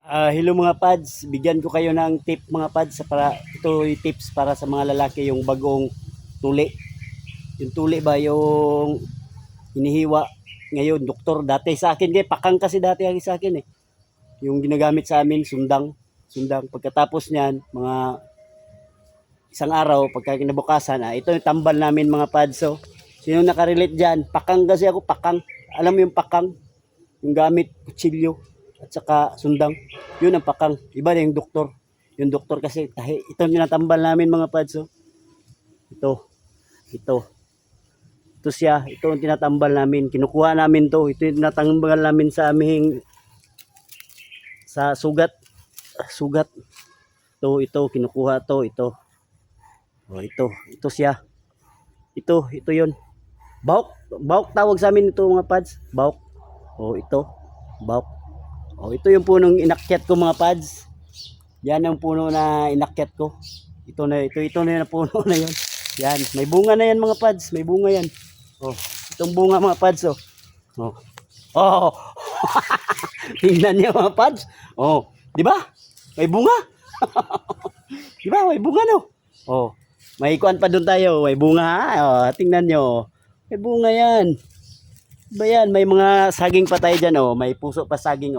Hello mga pads, bigyan ko kayo ng tip mga pads para ito yung tips para sa mga lalaki yung bagong tuli. Yung tuli ba yung hinihiwa ngayon doktor dati sa akin kay pakang kasi dati ang sa akin eh. Yung ginagamit sa amin sundang pagkatapos niyan mga isang araw pagka kinabukasan ito yung tambal namin mga pads. So sino nakarelate diyan? Pakang kasi ako pakang. Alam mo yung pakang? Yung gamit kutsilyo at saka sundang, yun ang pakang. Iba na yung doktor kasi tahi, ito yung natambal namin mga pads. So ito ito siya, ito ang tinatambal namin, kinukuha namin to, ito yung tinatambal namin sa aming sa sugat ito kinukuha to, ito siya, ito yun, baok tawag sa amin ito mga pads, baok. Ito baok. Ito yung punong inakyat ko mga pads. Yan ang puno na inakyat ko. Ito na yung puno na yon. Yan, may bunga na yan mga pads, may bunga yan. Itong bunga mga pads oh. Oh. Oh. Tingnan niyo mga pads. Di ba? May bunga. Di ba? May bunga no. May kuan pa doon tayo, may bunga. Tingnan niyo. May bunga yan. Ba yan, may mga saging pa tayo dyan may puso pa saging